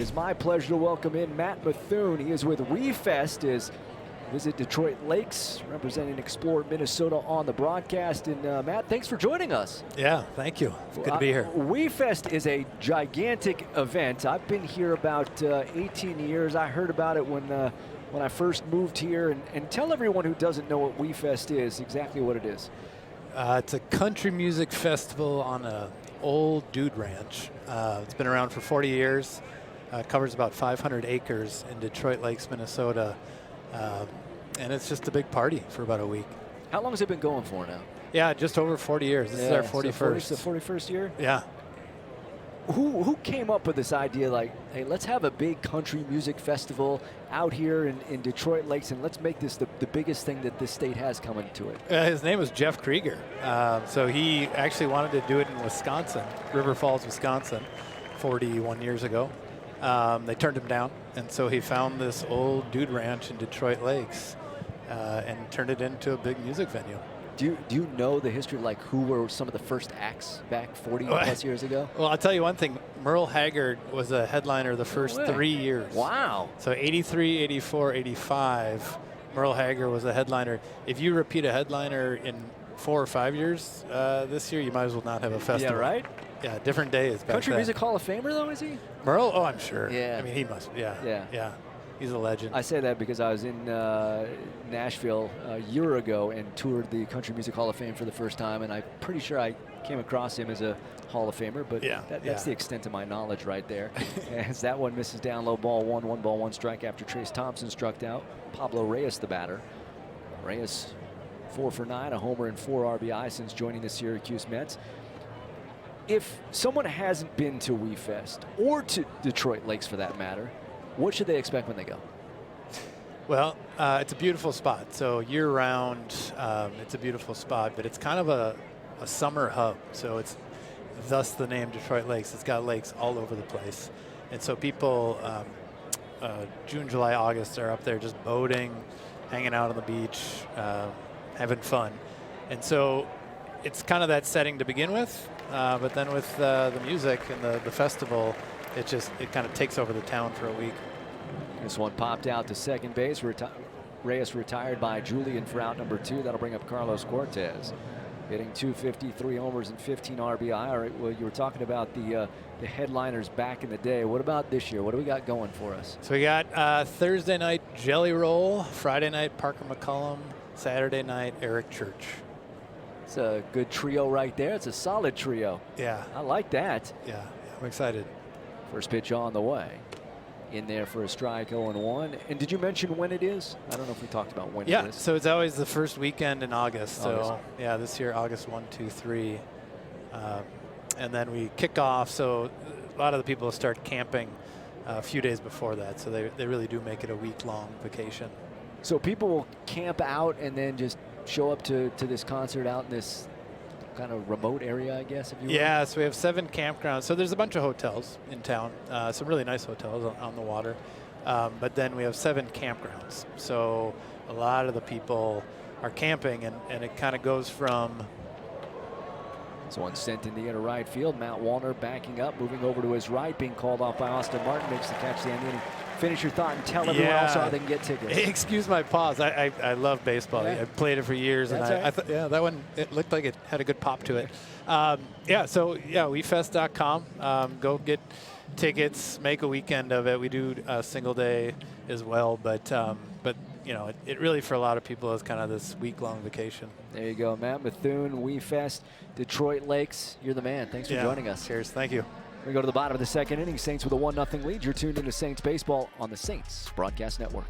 It's my pleasure to welcome in Matt Mithun. He is with WeFest as visit Detroit Lakes, representing Explore Minnesota on the broadcast. And Matt, thanks for joining us. Yeah, thank you. It's good to be here. WeFest is a gigantic event. I've been here about 18 years. I heard about it when I first moved here. And tell everyone who doesn't know what WeFest is exactly what it is. It's a country music festival on an old dude ranch. It's been around for 40 years. Covers about 500 acres in Detroit Lakes, Minnesota. And it's just a big party for about a week. How long has it been going for now? Yeah, just over 40 years. This is our 41st. So 41st year? Yeah. Who came up with this idea like, hey, let's have a big country music festival out here in Detroit Lakes, and let's make this the biggest thing that this state has coming to it? His name was Jeff Krieger. So he actually wanted to do it in Wisconsin, River Falls, Wisconsin, 41 years ago. They turned him down, and so he found this old dude ranch in Detroit Lakes and turned it into a big music venue. Do you know the history, like who were some of the first acts back 40 plus years ago? Well, I'll tell you one thing. Merle Haggard was a headliner the first 3 years. Wow. So 83, 84, 85, Merle Haggard was a headliner. If you repeat a headliner in 4 or 5 years this year, you might as well not have a festival. Yeah, right? Yeah, different days. Country Music Hall of Famer, though, is he? Merle? Oh, I'm sure. Yeah. I mean, he must. Yeah. Yeah. He's a legend. I say that because I was in Nashville a year ago and toured the Country Music Hall of Fame for the first time, and I'm pretty sure I came across him as a Hall of Famer, but that's the extent of my knowledge right there. As that one misses down low, ball one, 1 strike after Trace Thompson struck out. Pablo Reyes, the batter. Reyes 4 for 9, a homer and 4 RBI since joining the Syracuse Mets. If someone hasn't been to WeFest, or to Detroit Lakes for that matter, what should they expect when they go? Well, it's a beautiful spot. So year-round, it's a beautiful spot, but it's kind of a summer hub. So it's thus the name Detroit Lakes. It's got lakes all over the place. And so people, June, July, August, are up there just boating, hanging out on the beach, having fun. And so it's kind of that setting to begin with. But then with the music and the festival, it kind of takes over the town for a week. This one popped out to second base. Reyes retired by Julian for out number 2. That'll bring up Carlos Cortez, hitting .250, 3 homers and 15 RBI. All right, well, you were talking about the headliners back in the day. What about this year? What do we got going for us? So we got Thursday night Jelly Roll, Friday night Parker McCullum, Saturday night Eric Church. It's a good trio right there. It's a solid trio. Yeah. I like that. Yeah, I'm excited. First pitch on the way. In there for a strike, 0-1. And did you mention when it is? I don't know if we talked about when it is. Yeah, so it's always the first weekend in August. So, yeah, this year, August 1, 2, 3. And then we kick off. So a lot of the people start camping a few days before that. So they really do make it a week-long vacation. So people will camp out and then just show up to this concert out in this kind of remote area, I guess, if you will? Yeah, so we have 7 campgrounds. So there's a bunch of hotels in town, some really nice hotels on the water. But then we have 7 campgrounds. So a lot of the people are camping, and it kind of goes from... This one sent in the inner right field. Matt Wallner backing up, moving over to his right, being called off by Austin Martin, makes the catch to the end. Finish your thought and tell everyone else how they can get tickets. Excuse my pause. I love baseball. Yeah. I played it for years, and I thought, yeah, that one, it looked like it had a good pop to it. So WeFest.com. Go get tickets, make a weekend of it. We do a single day as well, but you know, it really for a lot of people is kind of this week-long vacation. There you go, Matt Mithun, WeFest, Detroit Lakes. You're the man. Thanks for joining us. Cheers. Thank you. We go to the bottom of the second inning. Saints with a 1-0 lead. You're tuned into Saints baseball on the Saints Broadcast Network.